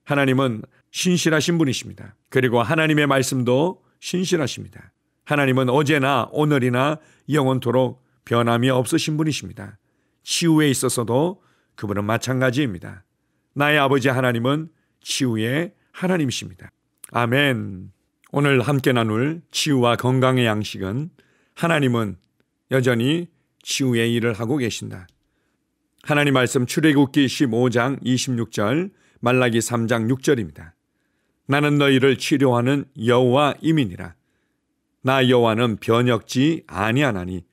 하나님은 신실하신 분이십니다. 그리고 하나님의 말씀도 신실하십니다. 하나님은 어제나 오늘이나 영원토록 변함이 없으신 분이십니다. 치유에 있어서도 그분은 마찬가지입니다. 나의 아버지 하나님은 치유의 하나님이십니다. 아멘. 오늘 함께 나눌 치유와 건강의 양식은 하나님은 여전히 치유의 일을 하고 계신다. 하나님 말씀 출애굽기 15장 26절, 말라기 3장 6절입니다. 나는 너희를 치료하는 여호와임이니라. 나 여호와는 변역지 아니하나니.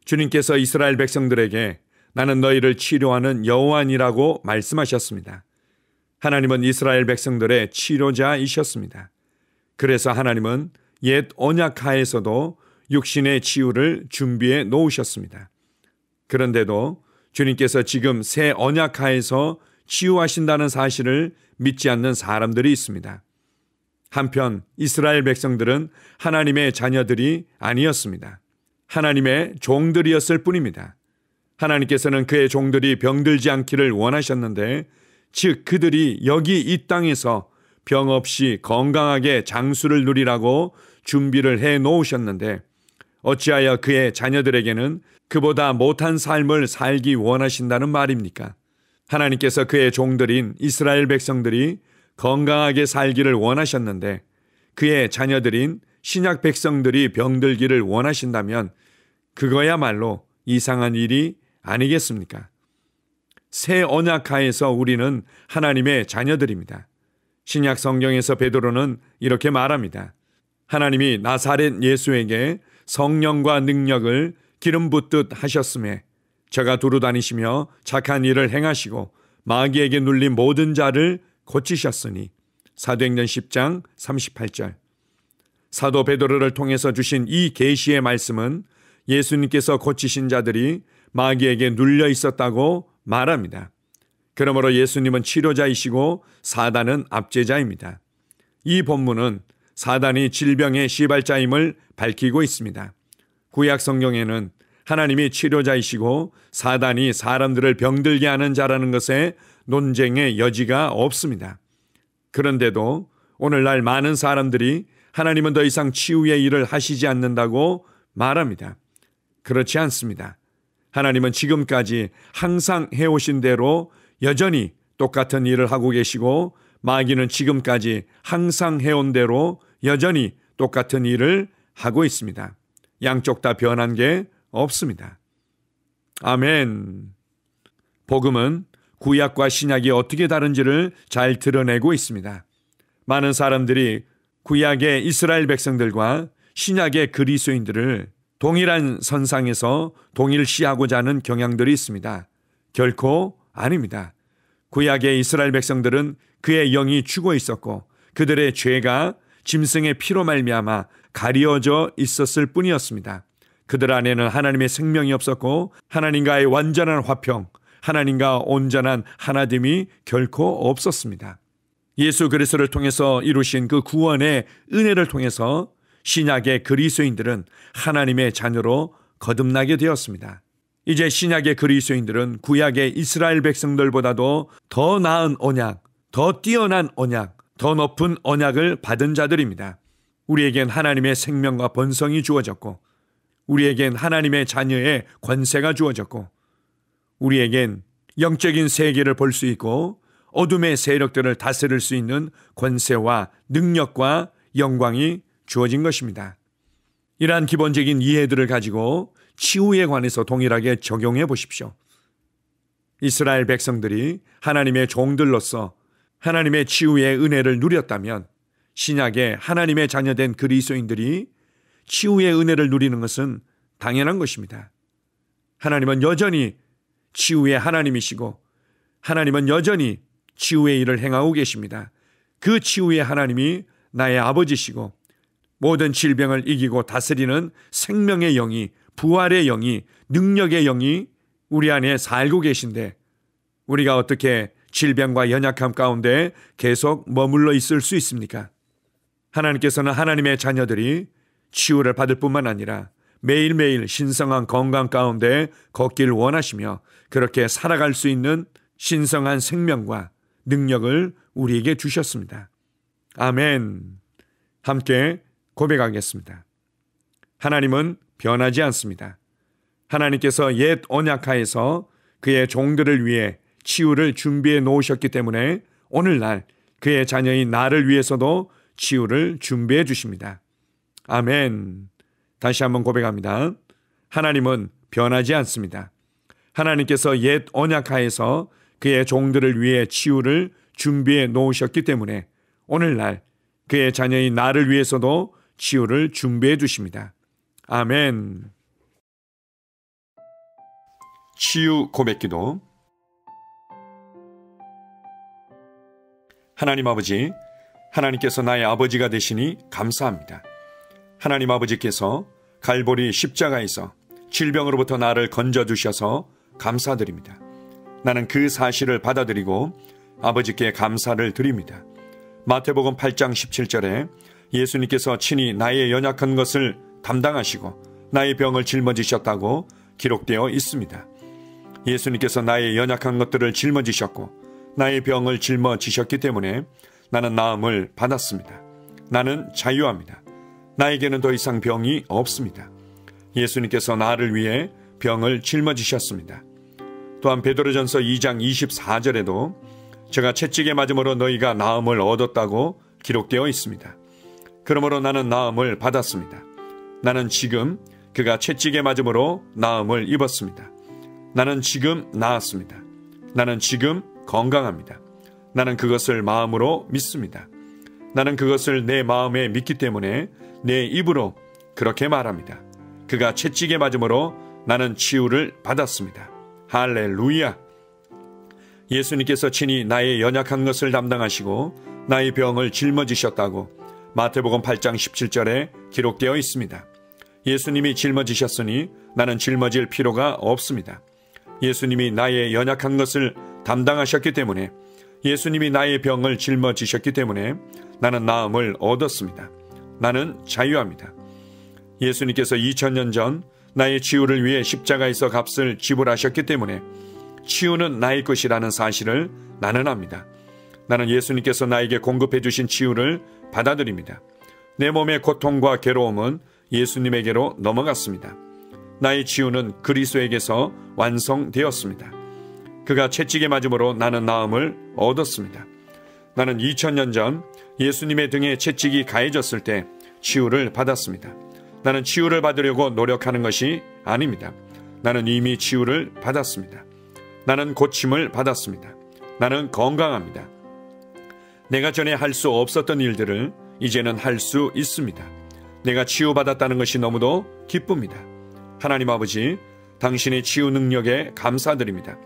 주님께서 이스라엘 백성들에게 나는 너희를 치료하는 여호와니라고 말씀하셨습니다. 하나님은 이스라엘 백성들의 치료자이셨습니다. 그래서 하나님은 옛 언약 하에서도 육신의 치유를 준비해 놓으셨습니다. 그런데도 주님께서 지금 새 언약 하에서 치유하신다는 사실을 믿지 않는 사람들이 있습니다. 한편 이스라엘 백성들은 하나님의 자녀들이 아니었습니다. 하나님의 종들이었을 뿐입니다. 하나님께서는 그의 종들이 병들지 않기를 원하셨는데, 즉 그들이 여기 이 땅에서 병 없이 건강하게 장수를 누리라고 준비를 해 놓으셨는데, 어찌하여 그의 자녀들에게는 그보다 못한 삶을 살기 원하신다는 말입니까? 하나님께서 그의 종들인 이스라엘 백성들이 건강하게 살기를 원하셨는데, 그의 자녀들인 신약 백성들이 병들기를 원하신다면 그거야말로 이상한 일이 아니겠습니까? 새 언약하에서 우리는 하나님의 자녀들입니다. 신약 성경에서 베드로는 이렇게 말합니다. 하나님이 나사렛 예수에게 성령과 능력을 기름 붓듯 하셨음에 저가 두루 다니시며 착한 일을 행하시고 마귀에게 눌린 모든 자를 고치셨으니. 사도행전 10장 38절. 사도 베드로를 통해서 주신 이 계시의 말씀은 예수님께서 고치신 자들이 마귀에게 눌려 있었다고 말합니다. 그러므로 예수님은 치료자이시고 사단은 압제자입니다. 이 본문은 사단이 질병의 시발자임을 밝히고 있습니다. 구약 성경에는 하나님이 치료자이시고 사단이 사람들을 병들게 하는 자라는 것에 논쟁의 여지가 없습니다. 그런데도 오늘날 많은 사람들이 하나님은 더 이상 치유의 일을 하시지 않는다고 말합니다. 그렇지 않습니다. 하나님은 지금까지 항상 해오신 대로 여전히 똑같은 일을 하고 계시고, 마귀는 지금까지 항상 해온 대로 여전히 똑같은 일을 하고 있습니다. 양쪽 다 변한 게 없습니다. 아멘. 복음은 구약과 신약이 어떻게 다른지를 잘 드러내고 있습니다. 많은 사람들이 구약의 이스라엘 백성들과 신약의 그리스도인들을 동일한 선상에서 동일시하고자 하는 경향들이 있습니다. 결코 아닙니다. 구약의 이스라엘 백성들은 그의 영이 죽어 있었고 그들의 죄가 짐승의 피로 말미암아 가려져 있었을 뿐이었습니다. 그들 안에는 하나님의 생명이 없었고 하나님과의 완전한 화평, 하나님과 온전한 하나됨이 결코 없었습니다. 예수 그리스도를 통해서 이루신 그 구원의 은혜를 통해서 신약의 그리스도인들은 하나님의 자녀로 거듭나게 되었습니다. 이제 신약의 그리스도인들은 구약의 이스라엘 백성들보다도 더 나은 언약, 더 뛰어난 언약, 더 높은 언약을 받은 자들입니다. 우리에겐 하나님의 생명과 번성이 주어졌고, 우리에겐 하나님의 자녀의 권세가 주어졌고, 우리에겐 영적인 세계를 볼 수 있고 어둠의 세력들을 다스릴 수 있는 권세와 능력과 영광이 주어진 것입니다. 이러한 기본적인 이해들을 가지고 치유에 관해서 동일하게 적용해 보십시오. 이스라엘 백성들이 하나님의 종들로서 하나님의 치유의 은혜를 누렸다면 신약의 하나님의 자녀된 그리스도인들이 치유의 은혜를 누리는 것은 당연한 것입니다. 하나님은 여전히 치유의 하나님이시고 하나님은 여전히 치유의 일을 행하고 계십니다. 그 치유의 하나님이 나의 아버지시고 모든 질병을 이기고 다스리는 생명의 영이, 부활의 영이, 능력의 영이 우리 안에 살고 계신데 우리가 어떻게 질병과 연약함 가운데 계속 머물러 있을 수 있습니까? 하나님께서는 하나님의 자녀들이 치유를 받을 뿐만 아니라 매일매일 신성한 건강 가운데 걷길 원하시며 그렇게 살아갈 수 있는 신성한 생명과 능력을 우리에게 주셨습니다. 아멘. 함께 고백하겠습니다. 하나님은 변하지 않습니다. 하나님께서 옛 언약하에서 그의 종들을 위해 치유를 준비해 놓으셨기 때문에 오늘날 그의 자녀인 나를 위해서도 치유를 준비해 주십니다. 아멘. 다시 한번 고백합니다. 하나님은 변하지 않습니다. 하나님께서 옛 언약하에서 그의 종들을 위해 치유를 준비해 놓으셨기 때문에 오늘날 그의 자녀인 나를 위해서도 치유를 준비해 주십니다. 아멘. 치유 고백기도. 하나님 아버지, 하나님께서 나의 아버지가 되시니 감사합니다. 하나님 아버지께서 갈보리 십자가에서 질병으로부터 나를 건져주셔서 감사드립니다. 나는 그 사실을 받아들이고 아버지께 감사를 드립니다. 마태복음 8장 17절에 예수님께서 친히 나의 연약한 것을 담당하시고 나의 병을 짊어지셨다고 기록되어 있습니다. 예수님께서 나의 연약한 것들을 짊어지셨고 나의 병을 짊어지셨기 때문에 나는 나음을 받았습니다. 나는 자유합니다. 나에게는 더 이상 병이 없습니다. 예수님께서 나를 위해 병을 짊어지셨습니다. 또한 베드로전서 2장 24절에도 제가 채찍에 맞음으로 너희가 나음을 얻었다고 기록되어 있습니다. 그러므로 나는 나음을 받았습니다. 나는 지금 그가 채찍에 맞음으로 나음을 입었습니다. 나는 지금 나았습니다. 나는 지금 건강합니다. 나는 그것을 마음으로 믿습니다. 나는 그것을 내 마음에 믿기 때문에 내 입으로 그렇게 말합니다. 그가 채찍에 맞음으로 나는 치유를 받았습니다. 할렐루야! 예수님께서 친히 나의 연약한 것을 담당하시고 나의 병을 짊어지셨다고 마태복음 8장 17절에 기록되어 있습니다. 예수님이 짊어지셨으니 나는 짊어질 필요가 없습니다. 예수님이 나의 연약한 것을 담당하셨기 때문에, 예수님이 나의 병을 짊어지셨기 때문에 나는 나음을 얻었습니다. 나는 자유합니다. 예수님께서 2000년 전 나의 치유를 위해 십자가에서 값을 지불하셨기 때문에 치유는 나의 것이라는 사실을 나는 압니다. 나는 예수님께서 나에게 공급해 주신 치유를 받아들입니다. 내 몸의 고통과 괴로움은 예수님에게로 넘어갔습니다. 나의 치유는 그리스도에게서 완성되었습니다. 그가 채찍에 맞음으로 나는 나음을 얻었습니다. 나는 2000년 전 예수님의 등에 채찍이 가해졌을 때 치유를 받았습니다. 나는 치유를 받으려고 노력하는 것이 아닙니다. 나는 이미 치유를 받았습니다. 나는 고침을 받았습니다. 나는 건강합니다. 내가 전에 할 수 없었던 일들을 이제는 할 수 있습니다. 내가 치유받았다는 것이 너무도 기쁩니다. 하나님 아버지, 당신의 치유 능력에 감사드립니다.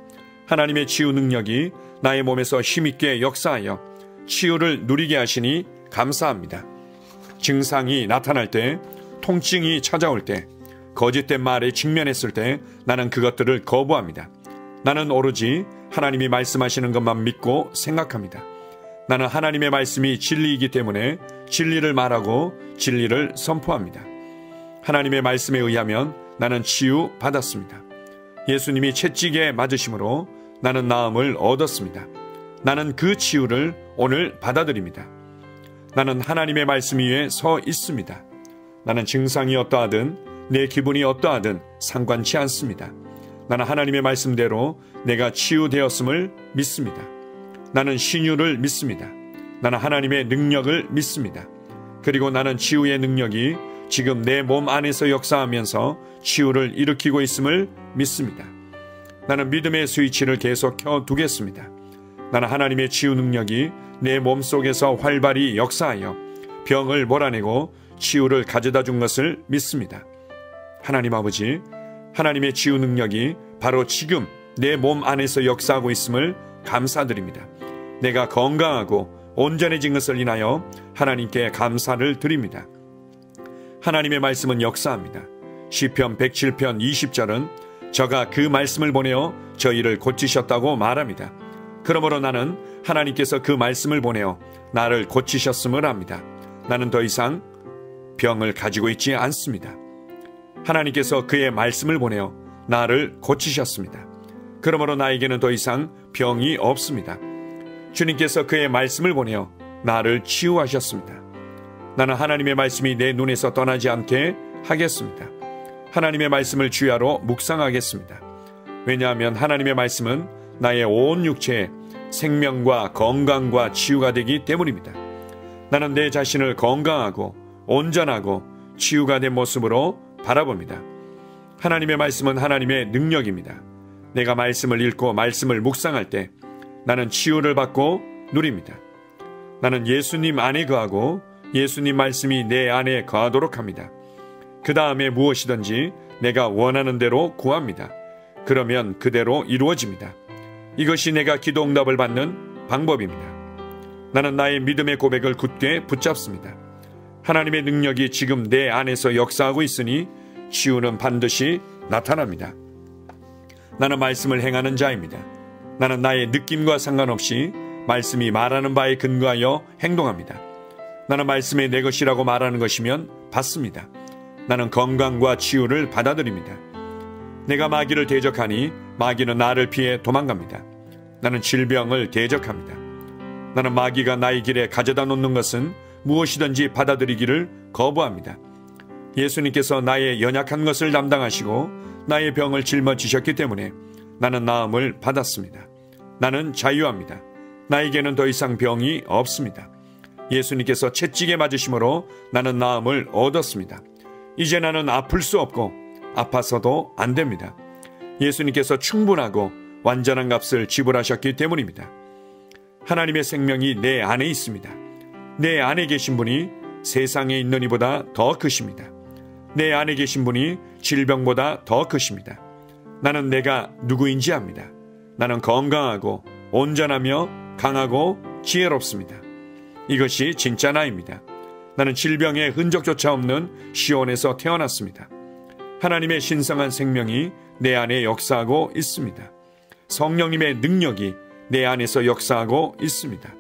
하나님의 치유 능력이 나의 몸에서 힘있게 역사하여 치유를 누리게 하시니 감사합니다. 증상이 나타날 때, 통증이 찾아올 때, 거짓된 말에 직면했을 때 나는 그것들을 거부합니다. 나는 오로지 하나님이 말씀하시는 것만 믿고 생각합니다. 나는 하나님의 말씀이 진리이기 때문에 진리를 말하고 진리를 선포합니다. 하나님의 말씀에 의하면 나는 치유 받았습니다. 예수님이 채찍에 맞으심으로 나는 나음을 얻었습니다. 나는 그 치유를 오늘 받아들입니다. 나는 하나님의 말씀 위에 서 있습니다. 나는 증상이 어떠하든 내 기분이 어떠하든 상관치 않습니다. 나는 하나님의 말씀대로 내가 치유되었음을 믿습니다. 나는 신유를 믿습니다. 나는 하나님의 능력을 믿습니다. 그리고 나는 치유의 능력이 지금 내 몸 안에서 역사하면서 치유를 일으키고 있음을 믿습니다. 나는 믿음의 스위치를 계속 켜두겠습니다. 나는 하나님의 치유 능력이 내 몸속에서 활발히 역사하여 병을 몰아내고 치유를 가져다 준 것을 믿습니다. 하나님 아버지, 하나님의 치유 능력이 바로 지금 내 몸 안에서 역사하고 있음을 감사드립니다. 내가 건강하고 온전해진 것을 인하여 하나님께 감사를 드립니다. 하나님의 말씀은 역사합니다. 시편 107편 20절은 저가 그 말씀을 보내어 저희를 고치셨다고 말합니다. 그러므로 나는 하나님께서 그 말씀을 보내어 나를 고치셨음을 압니다. 나는 더 이상 병을 가지고 있지 않습니다. 하나님께서 그의 말씀을 보내어 나를 고치셨습니다. 그러므로 나에게는 더 이상 병이 없습니다. 주님께서 그의 말씀을 보내어 나를 치유하셨습니다. 나는 하나님의 말씀이 내 눈에서 떠나지 않게 하겠습니다. 하나님의 말씀을 주야로 묵상하겠습니다. 왜냐하면 하나님의 말씀은 나의 온 육체에 생명과 건강과 치유가 되기 때문입니다. 나는 내 자신을 건강하고 온전하고 치유가 된 모습으로 바라봅니다. 하나님의 말씀은 하나님의 능력입니다. 내가 말씀을 읽고 말씀을 묵상할 때 나는 치유를 받고 누립니다. 나는 예수님 안에 거하고 예수님 말씀이 내 안에 거하도록 합니다. 그 다음에 무엇이든지 내가 원하는 대로 구합니다. 그러면 그대로 이루어집니다. 이것이 내가 기도 응답을 받는 방법입니다. 나는 나의 믿음의 고백을 굳게 붙잡습니다. 하나님의 능력이 지금 내 안에서 역사하고 있으니 치유는 반드시 나타납니다. 나는 말씀을 행하는 자입니다. 나는 나의 느낌과 상관없이 말씀이 말하는 바에 근거하여 행동합니다. 나는 말씀이 내 것이라고 말하는 것이면 받습니다. 나는 건강과 치유를 받아들입니다. 내가 마귀를 대적하니 마귀는 나를 피해 도망갑니다. 나는 질병을 대적합니다. 나는 마귀가 나의 길에 가져다 놓는 것은 무엇이든지 받아들이기를 거부합니다. 예수님께서 나의 연약한 것을 담당하시고 나의 병을 짊어지셨기 때문에 나는 나음을 받았습니다. 나는 자유합니다. 나에게는 더 이상 병이 없습니다. 예수님께서 채찍에 맞으심으로 나는 나음을 얻었습니다. 이제 나는 아플 수 없고 아파서도 안 됩니다. 예수님께서 충분하고 완전한 값을 지불하셨기 때문입니다. 하나님의 생명이 내 안에 있습니다. 내 안에 계신 분이 세상에 있는 이보다 더 크십니다. 내 안에 계신 분이 질병보다 더 크십니다. 나는 내가 누구인지 압니다. 나는 건강하고 온전하며 강하고 지혜롭습니다. 이것이 진짜 나입니다. 나는 질병의 흔적조차 없는 시온에서 태어났습니다. 하나님의 신성한 생명이 내 안에 역사하고 있습니다. 성령님의 능력이 내 안에서 역사하고 있습니다.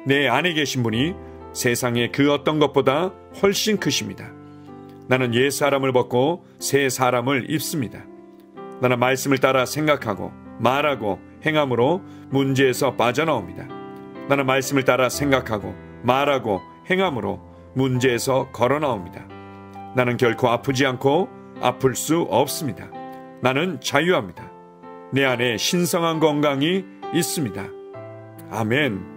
내 안에 계신 분이 세상의 그 어떤 것보다 훨씬 크십니다. 나는 옛 사람을 벗고 새 사람을 입습니다. 나는 말씀을 따라 생각하고 말하고 행함으로 문제에서 빠져나옵니다. 나는 말씀을 따라 생각하고 말하고 행함으로 문제에서 걸어나옵니다. 나는 결코 아프지 않고 아플 수 없습니다. 나는 자유합니다. 내 안에 신성한 건강이 있습니다. 아멘.